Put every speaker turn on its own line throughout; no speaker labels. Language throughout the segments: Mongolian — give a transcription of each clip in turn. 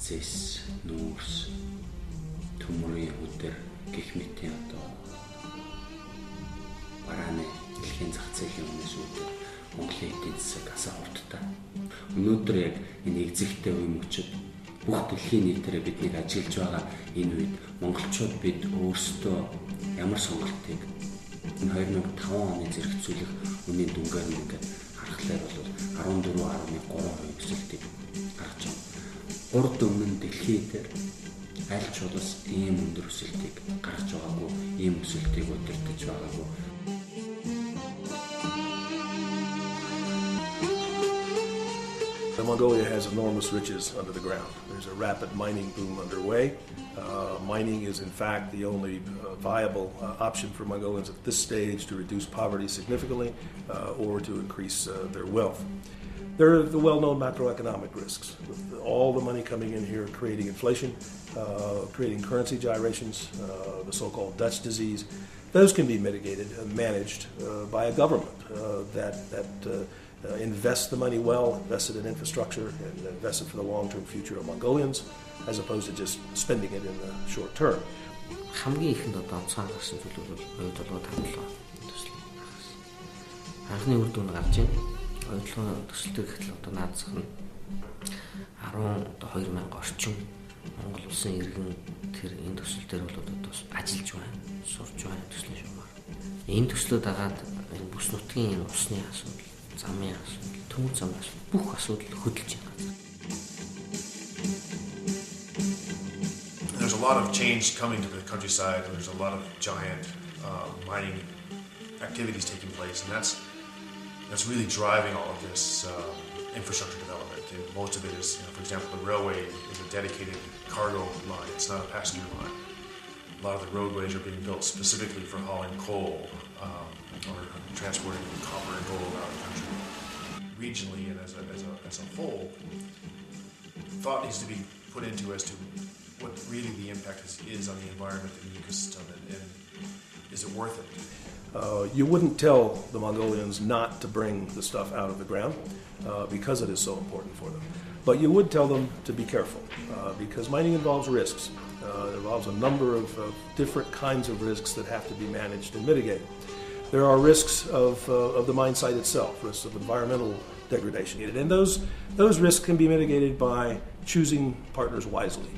зэс, нүүрс, төмөрийн өдөр гэх мэтийн одоо барааны дэлхийн зах зээлийн өмнөөс өдөр Монголын эдийн засаг асар хурдтай. Өнөөдөр яг энэ экзэгтэй үе мөчид бүх дэлхийн нийтээр биднийг ажиглаж байгаа энэ үед монголчууд бид өөрсдөө ямар сонголтыг энэ 2005 оны зэрэгцүүлэх үнийн дүнгээр нь ингээд харахаар бол 14.3% өсөлтийг гаргаж байна. Урд өмнө нь дэлхийд аль ч улс ийм өндөр өсөлтийг гаргаж байгаагүй, ийм өсөлтийг удирдах байгаагүй.
Mongolia has enormous riches under the ground. There's a rapid mining boom underway. Mining is in fact the only viable option for Mongolians at this stage to reduce poverty significantly or to increase their wealth. There are the well-known macroeconomic risks. With all the money coming in here creating inflation, creating currency gyrations, the so-called Dutch disease. Those can be mitigated and managed by a government that invests the money well, invested in infrastructure, and invested for the long-term future of Mongolians, as opposed to just spending it in the short term.
хамгийн ихэнд одоо онцгой гарсан зүйл бол оюутлогоо хандлага төслийн гарсан. Анхны үр дүн гарч байна. Оюутлогоо төсөлтөөр гэхэл одоо наадсах нь 2000 орчим Монгол Улсын иргэн тэр энэ төсөл дээр бол одоо ажиллаж байна, сурж байна төслийн шугамар. Энэ төслөө дагаад бүс нутгийн энэ усны асуудал, замын асуудал, төмөр замын асуудал бүх асуудал хөдөлж байна.
There's a lot of change coming to the countryside. There's a lot of giant mining activities taking place, and that's really driving all of this infrastructure development. And most of it is, for example, the railway is a dedicated cargo line. It's not a passenger line. A lot of the roadways are being built specifically for hauling coal or transporting copper and gold around the country. Regionally and as a whole, thought needs to be put into as to what really the impact is on the environment and the ecosystem, and is it worth it?
You wouldn't tell the Mongolians not to bring the stuff out of the ground because it is so important for them. But you would tell them to be careful because mining involves risks. It involves a number of different kinds of risks that have to be managed and mitigated. There are risks of the mine site itself, risks of environmental degradation. And those risks can be mitigated by choosing partners wisely.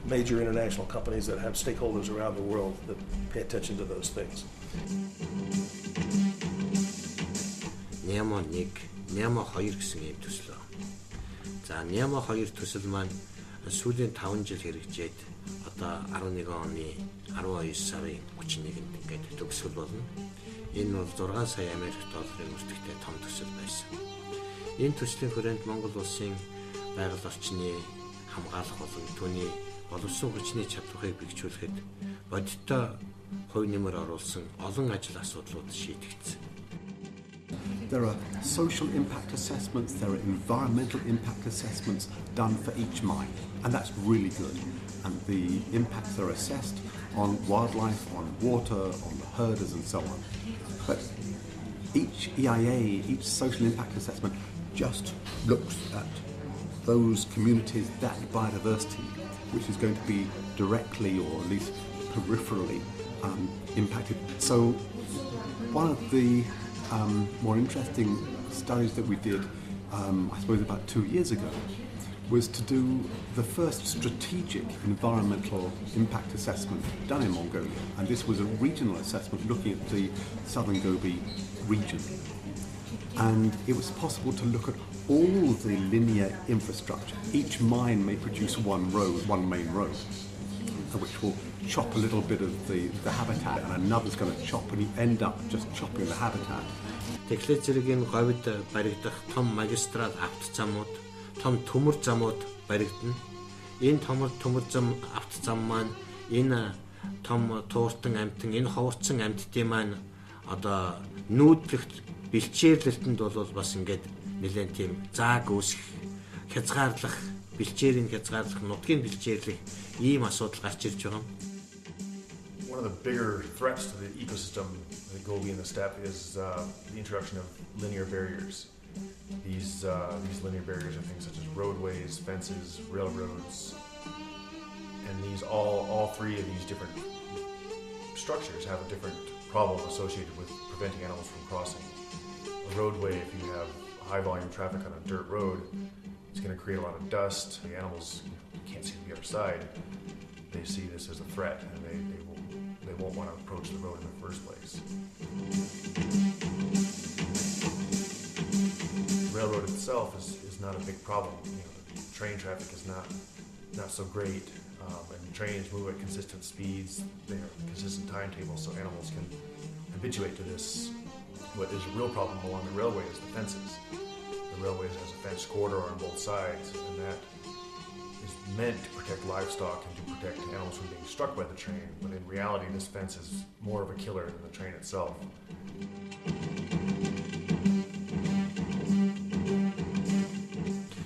Major international companies that have stakeholders around the world that pay attention to those things.
НЕМО 1, НЕМО 2 гэсэн ийм төслөө. За НЕМО 2 төсөл маань сүүлийн 5 жил хэрэгжээд одоо 11 оны 12 сарын 31-нд ингээд төгсгөл болно. Энэ бол 6 сая Америк долларын өртөгтэй том төсөл байсан. Энэ төслийн хүрээнд Монгол Улсын Байгаль, орчны хамгаалах болон түүний боловсон хүчний чадварыг бэхжүүлэхэд бодиттой хувь нэмэр оруулсан олон ажил асуудлууд шийдэгдсэн.
There are social impact assessments, there are environmental impact assessments done for each mine, and that's really good. And the impacts are assessed on wildlife, on water, on the herders and so on. But each EIA, each social impact assessment just looks at those communities, that biodiversity, which is going to be directly or at least peripherally impacted. So one of the more interesting studies that we did, I suppose about 2 years ago, was to do the first strategic environmental impact assessment done in Mongolia. And this was a regional assessment looking at the southern Gobi region. And it was possible to look at all the linear infrastructure. Each mine may produce one road, one main road, which will chop a little bit of the habitat, and another's going to chop, and you end up just chopping the habitat.
Тэгэхээр зэргийн говьд баригдах том магистрал автозамууд, том төмөр замууд баригдана. Энэ төмөр зам автозам маань энэ том тууртан амтан, энэ ховорцсон амттын маань одоо нүүдлэгт бэлчээрлэлтэнд бол бас ингээд нэлээд тийм зааг үүсэх, хязгаарлах, бэлчээрийн хязгаарлах, нутгийн бэлчээрлэх ийм асуудал гарч ирж байгаа юм.
One of the bigger threats to the ecosystem, the Gobi and the steppe, is the introduction of linear barriers. These linear barriers are things such as roadways, fences, railroads, and all three of these different structures have a different problem associated with preventing animals from crossing. A roadway, if you have high volume traffic on a dirt road, it's going to create a lot of dust. The animals can't see the other side. They see this as a threat, and they won't want to approach the road in the first place. The railroad itself is not a big problem. The train traffic is not so great, and trains move at consistent speeds. They have consistent timetables, so animals can habituate to this. What is a real problem along the railway is the fences. The railway has a fenced corridor on both sides, and that is meant to protect livestock and to protect animals from being struck by the train, but in reality this fence is more of a killer than the train itself.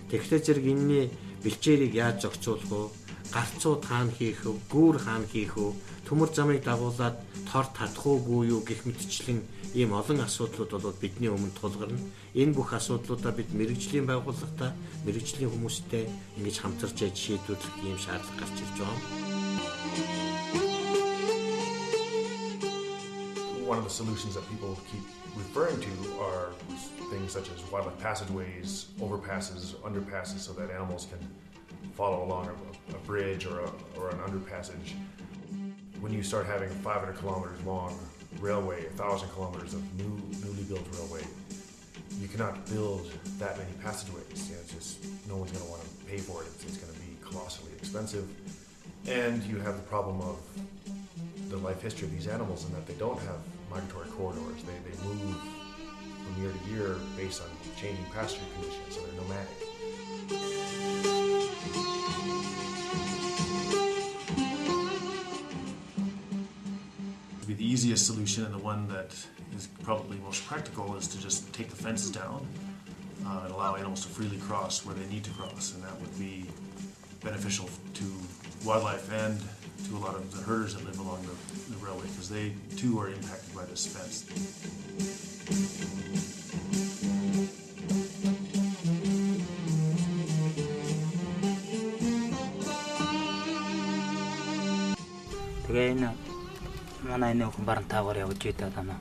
Тэгэхээр зэрэг энэний бэлчээрийг яаж зохицуулах вэ? Гарцууд хаана хийх вэ? Гүүр хаана хийх вэ? Төмөр замыг дагуулад тор татах уугүй юу гэх мэтчлэн ийм олон асуудлууд бол бидний өмнө тулгарна. Энэ бүх асуудлуудаа бид мэрэгжлийн байгууллагатай, мэрэгжлийн хүмүүстэй ингэж хамтарч шийдвэрлэх ийм шаардлага гарч ирж байна.
One of the solutions that people keep referring to are things such as wildlife passageways, overpasses, underpasses, so that animals can follow along a bridge or an underpassage. When you start having 500 kilometers long railway, 1,000 kilometers of newly built railway, you cannot build that many passageways. It's just no one's going to want to pay for it. It's going to be colossally expensive, and you have the problem of the life history of these animals in that they don't have migratory corridors. They move from year to year based on changing pasture conditions, so they're nomadic. The easiest solution, and the one that is probably most practical, is to just take the fences down and allow animals to freely cross where they need to cross, and that would be beneficial to wildlife and to a lot of the herders that live along the railway, because they too are impacted by this fence.
Тэгээ манай Энэхүү Баримтатаар явж идэв танаа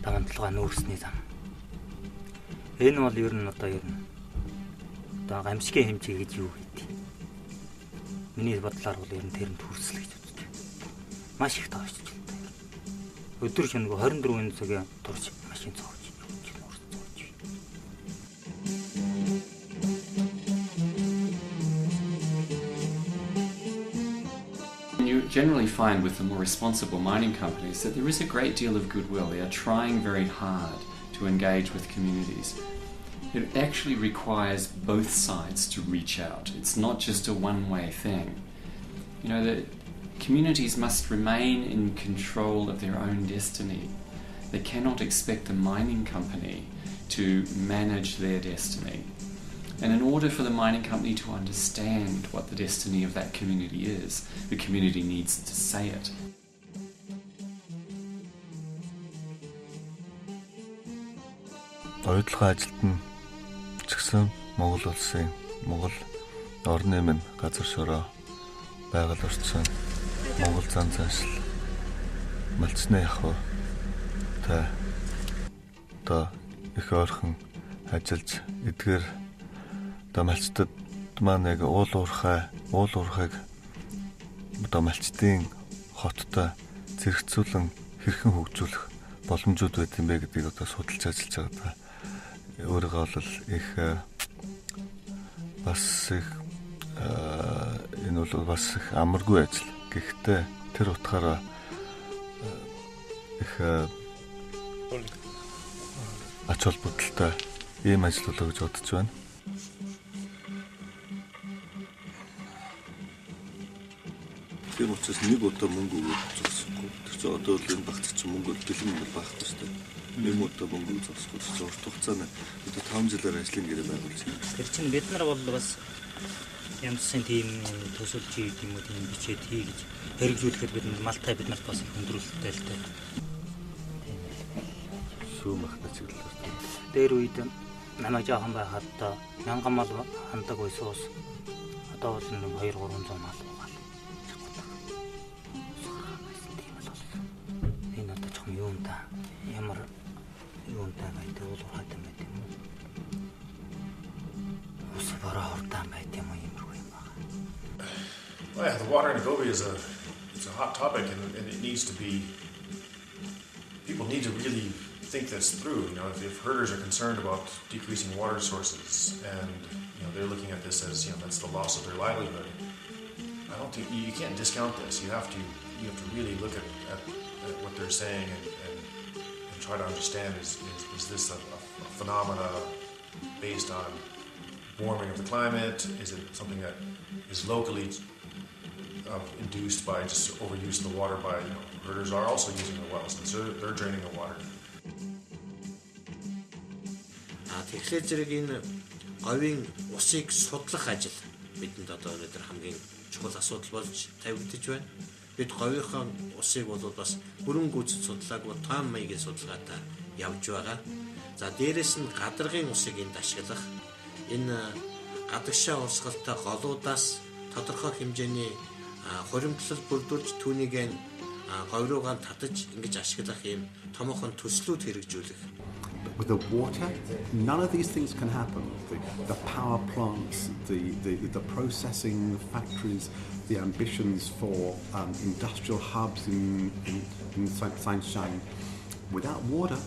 даванталгаа нүүрсний зам. Энэ бол ер нь одоо гамшигын хэмжээ гэж юу гэдэг. Миний бодлоор бол ер нь тэрэнд хүрсэл гэж бодож байна. Маш их тоочж байна. Өдөр шөнөгүй 24 цагийн турш машин цоож
You generally find with the more responsible mining companies that there is a great deal of goodwill. They are trying very hard to engage with communities. It actually requires both sides to reach out. It's not just a one-way thing. The communities must remain in control of their own destiny. They cannot expect a mining company to manage their destiny. And in order for the mining company to understand what the destiny of that community is, the community needs to say it.
Оюутлын ажилд нь ч гэсэн Монгол Улсын орны минь газар шороо байгаль орчин Монгол зан заншил малцны явах та одоо их ойрхон ажиллаж эдгээр одоо малчтад маань яг уурхайг одоо малчтын хоттой зэрэгцүүлэн хэрхэн хөгжүүлэх боломжууд байт юм бэ гэдгийг одоо судалж ажиллаж байгаа. Өөрөөгөө бол их бас их энэ бол бас их амаргүй ажил. Гэхдээ тэр утгаараа их ач холбогдолтой ийм ажил болоо гэж бодож байна. Тийм учраас нэг удаа мөнгө өгөх зогсохгүй. Тэр чинь одоо л энэ багц чинь мөнгө дэлхийн мөнгө байхгүй шүү дээ. Нэг удаа мөнгө зогсохгүй. Тэр урт хугацаанд одоо 5 жилээр ажлын гэрээ байгуулж байна.
Тэр чинь бид нар бол бас ямарсан тийм төсөлж хийх юм уу тийм бичээд хий гэж хэрэгжүүлэхэд бид малтай бид нарт бас их өндрүүлэлттэй л дээ.
Сүү махна чиглэлээр.
Дээр үед намайг жоохон байхад мянган мал хандаг байсан ус одоо бол 200-300 мал угаал. Энэ одоо жоохон юм да. Ямар юм да гэдэг бол хатан байт юм уу? Ус бараа хурдан байт юм уу юмруу юм байна.
Well, yeah, the water in the Gobi is a hot topic, and it needs to be. People need to really think this through. You know, if herders are concerned about decreasing water sources, and they're looking at this as that's the loss of their livelihood. I don't think you can't discount this. You have to really look at what they're saying and try to understand is this a phenomena based on warming of the climate? Is it something that is locally induced by just overuse of the water by herders are also using the wells, and so they're draining the water.
Тэгэхээр зэрэг энэ говийн усыг судлах ажил бидэнд одоо өнөөдөр хамгийн чухал асуудал болж тавигдж байна. Бид говийнхаа усыг бол бас бүрэн гүйцэд судлаагүй тоон маягийн судалгаатай явж байгаа. За дээрэс нь гадаргын усыг энд ашиглах, энэ гадагшаа урсгалтай голуудаас тодорхой хэмжээний хуримтлал бүрдүүлж түүнийг говьруугаан татаж ингэж ашиглах юм томоохон төслүүд хэрэгжүүлэх.
With the water, none of these things can happen. The power plants, the processing factories, the ambitions for industrial hubs in sunshine. Without water,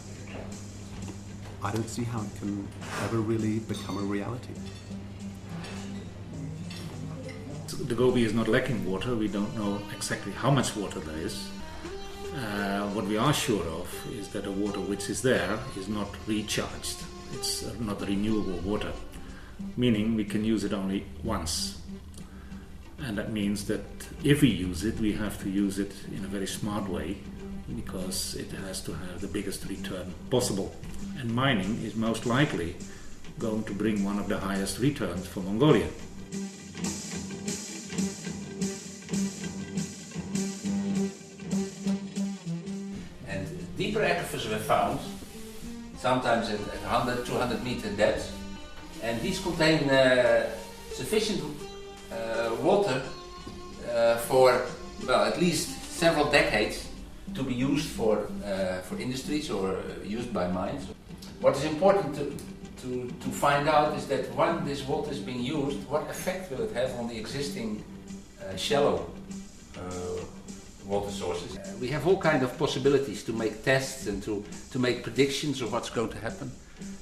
I don't see how it can ever really become a reality.
The Gobi is not lacking water. We don't know exactly how much water there is. What we are sure of is that the water which is there is not recharged. It's not renewable water, meaning we can use it only once. And that means that if we use it, we have to use it in a very smart way because it has to have the biggest return possible. And mining is most likely going to bring one of the highest returns for Mongolia.
Deeper aquifers were found, sometimes at 100, 200 meter depth, and these contain sufficient water for at least several decades to be used for industries or used by mines. What is important to find out is that when this water is being used, what effect will it have on the existing shallow water sources. We have all kinds of possibilities to make tests and to make predictions of what's going to happen,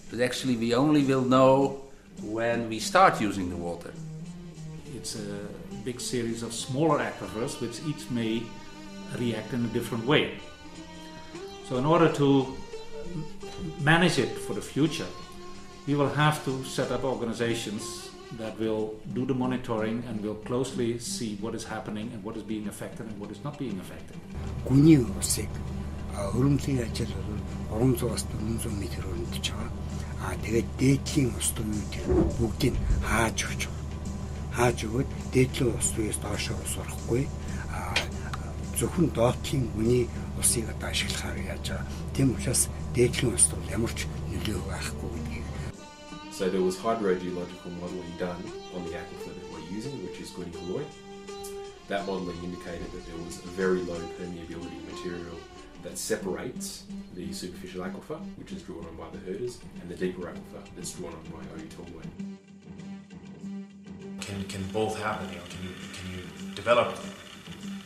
but actually we only will know when we start using the water.
It's a big series of smaller aquifers which each may react in a different way. So in order to manage it for the future, we will have to set up organizations that will do the monitoring and will closely see what is happening and what is being affected and what is not being affected.
Гүний усыг өрөмлийн ажил бол 300-аас 400 м өрөмдөж байгаа. Тэгээд дээдлийн ус төвүүд бүгдийг хааж өгч байгаа. Хааж өгөөд дээдлийн ус төвөөс доошоо ус орохгүй. Зөвхөн доотлын гүний усыг одоо ашиглахаар яаж байгаа. Тэм учраас дээдлийн ус төв ямар ч нөлөө байхгүй гэдгийг.
So there was hydrogeological modelling done on the aquifer that we're using, which is Guni. That modelling indicated that there was a very low permeability material that separates the superficial aquifer, which is drawn on by the herders, and the deeper aquifer that's drawn on by Oyu.
Can both happen? Can you develop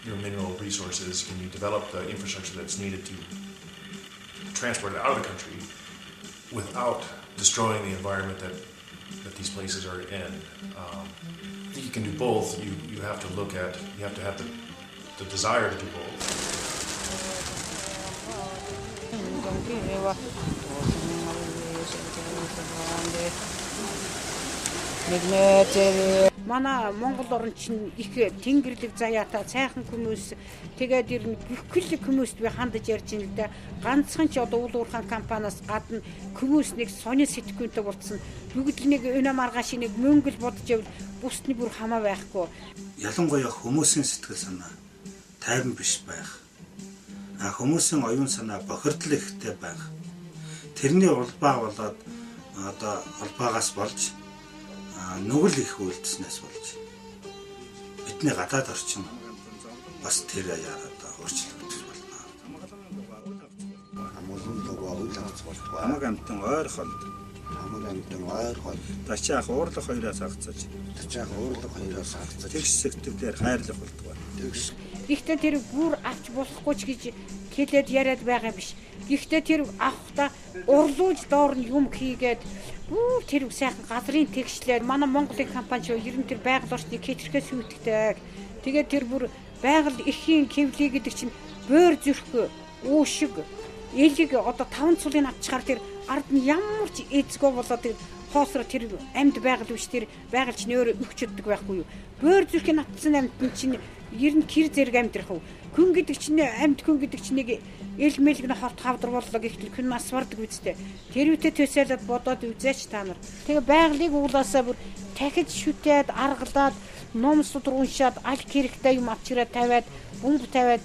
your mineral resources? Can you develop the infrastructure that's needed to transport it out of the country without destroying the environment that these places are in? I think you can do both. You have to look at, you have to have the desire to do both.
Манай Монгол орн чинь их тэнгэрлэг заяатай цайхан хүмүүс тэгээд ирнэ бүхэл хүмүүст би хандаж ярьж байна л да. Ганцхан ч одоо уурхай компаниас гадна хүмүүс нэг сонир сэтгэхүйтэй болцсон. Бүгд л нэг өнөө маргааш нэг мөнгөл бодож явал бусдны бүр хамаа байхгүй.
Ялангуяа хүмүүсийн сэтгэл санаа тайван биш байх. Хүмүүсийн оюун санаа бохирдол ихтэй байх. Тэрний улбаа болоод
одоо албаагаас болж нүгэл их үйлдэснээс болж бидний гадаад орчин бас тэр аяар одоо өөрчлөгдөх болно.
Амгалан дугаа үйл авц болтгоо.
Хамаг амтан ойр холд.
Хамаг амтан ойр холд.
Тачаах уурлах хоёроос агцаж.
Тачаах уурлах хоёроос агцаж.
Тэгш сэтгвээр хайрлах болтгоо.
Тэгш.
Гэхдээ тэр бүр авч болохгүй ч гэж хэлээд яриад байгаа биш. Гэхдээ тэр авахта урлуулж доор нь юм хийгээд тэр сайхан газрын тэгшлээд манай Монголын компани шүү ер нь тэр байгаль орчныг хэтэрхээ сүйтгэдэг. Тэгээд тэр бүр байгаль эхийн кевли гэдэг чинь бөөр зүрх уушиг элэг одоо 5 цулын авчихаар тэр ард нь ямар ч эзгөө болоод тэр хоосро тэр амьд байгаль биш тэр байгальч нь өөрөө өгчөддөг байхгүй юу. Бөөр зүрхийн атсан амьд чинь ер нь кир зэрэг амьдрах уу. Хүн гэдэг чинь амьд хүн гэдэг чинь нэг эл мэлгэн хорт хавдар боллоо гэхтэл хүн нас бардаг үстэй. Тэр үтэ төсөөлөд бодоод үзээч та нар. Тэгээ байгалыг уулаасаа бүр дахиж шүтээд аргалаад номсууд уншаад аль хэрэгтэй юм авчираад тавиад бөмбө тавиад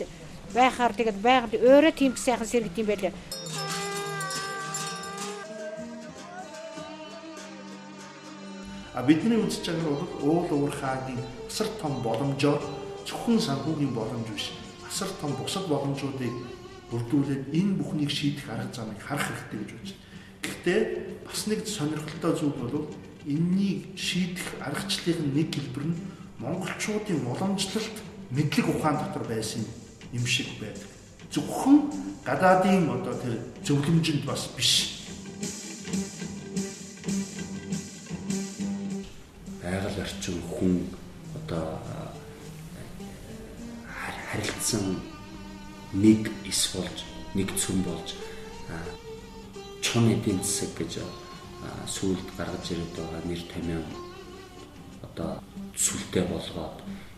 байхаар тэгээд байгаль өөрөө тийм сайхан сэргэт юм байлаа.
Бидний үзэж байгаа бол уул уурхайгийн асар том боломжоор зөвхөн санхүүгийн боломж биш. Асар том бусад боломжуудыг бүрдүүлээд энэ бүхнийг шийдэх арга замыг харах хэрэгтэй гэж бодож байна. Гэхдээ бас нэг сонирхолтой зүйл бол энэнийг шийдэх аргачлалын нэг хэлбэр нь монголчуудын уламжлалт мэдлэг ухаан дотор байсан юм шиг байдаг. Зөвхөн гадаадын одоо тэр зөвлөмжөнд бас биш.
Байгаль орчин хүн одоо харилцсан нэг эс болж нэг цөм болж чон эдийн засаг гэж сүүлд гаргаж ирээд байгаа нэр томьёо одоо сүлдээ болгоод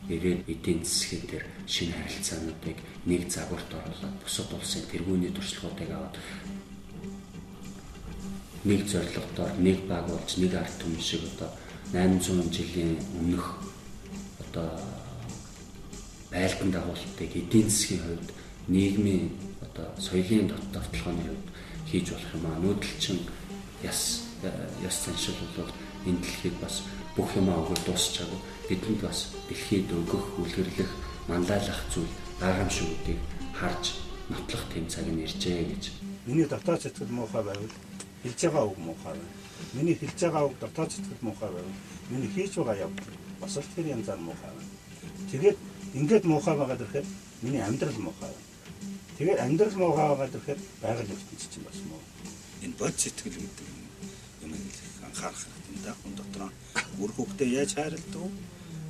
ирээд эдийн засгийн дээр шинэ харилцаануудыг нэг загварт оруулаад бусад улсын тэргүүний туршлагуудыг аваад нэг зорилгодоор нэг баг болж нэг ард түмэн шиг одоо 800 жилийн өмнөх одоо байлдан дагуултыг эдийн засгийн хувьд нийгмийн одоо соёлын довтлооны хувьд хийж болох юм аа. Нүүдэлчин яс заншил бол энэ дэлхийд бас бүх юмаа өгөөд дуусчаагүй. Бидэнд бас дэлхийд өгөх, үлгэрлэх, манлайлах зүйл гайхамшигуудыг харж нотлох тэм цаг нь иржээ гэж.
Миний дотоод сэтгэл муухай байвал хэлж байгаа үг муухай байна. Миний хэлж байгаа үг дотоод сэтгэл муухай байвал миний хийж байгаа явдал бас л тэр янзаар муухай байна. Тэгээд ингээд муухай байгаа гэхээр миний амьдрал муухай байна. Тэгээд амьдрал муухай байгаа гэхээр байгаль ертөнц чинь бас муу. Энэ бод сэтгэл гэдэг юм анхаарах хэрэгтэй да. Хүн дотор үр хөвгтөө яаж хайрладаг,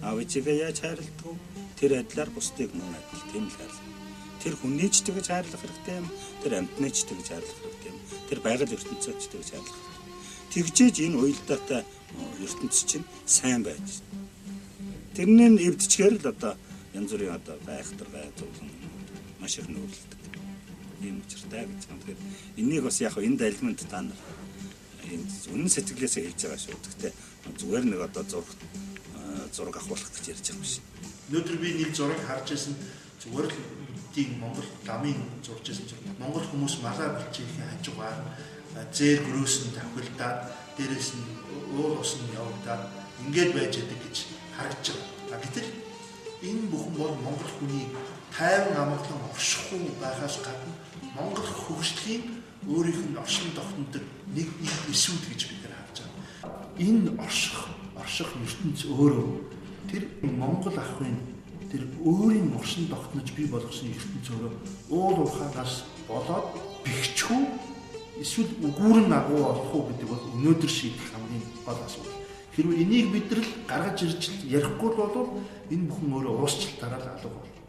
аав ээжигээ яаж хайрладаг, тэр адилаар бусдыг мөн адил тийм л хайрлах. Тэр хүнийч тэгж хайрлах хэрэгтэй юм, тэр амьтнаач тэгж хайрлах хэрэгтэй юм, тэр байгаль ертөнцөөч тэгж хайрлах хэрэгтэй. Тэгжээж энэ уялдаатай ертөнц чинь сайн байж. Тэрнээ эвдчихээр л одоо янз бүрийн одоо байхтар зовлон маш их нөөрлөдөг. Ийм учиртай гэж байна. Тэгэхээр энийг бас яг энэ дайлманд та нар энэ үнэн сэтгэлээсээ хийж байгаа шүү. Гэхдээ зүгээр нэг одоо зураг авах гэж ярьж байгаа юм шиг.
Өнөөдөр би нэг зураг харж байсан зүгээр л тийм Монгол дамын зурж байсан зураг. Монгол хүмүүс малаа бичээхийн хажуугаар зээр гөрөөс нь тавхилдаад дээрээс нь өөр ус нь явагдаад ингээд байж байгаа гэж харагдаж байгаа. Гэтэл энэ бүхэн бол монгол хүний тайван амгалан оршихгүй байгаас гадна монгол хөгжлийн өөрийнх нь оршин тогтнодог нэг эсүүд гэж бид нар харж байгаа. Энэ орших ертөнц өөрөө тэр монгол ахын тэр өөрийн оршин тогтнож бий болгосон ертөнц өөрөө уул уурхайгаас болоод бэхжгүй эсвэл үгүүрэн агуу болох уу гэдэг бол өнөөдөр шийдэх хамгийн гол асуудал. Хэрвээ энийг бид нар гаргаж ирж ярихгүй бол энэ бүхэн өөрөө уусчлалтаараа л алга болно.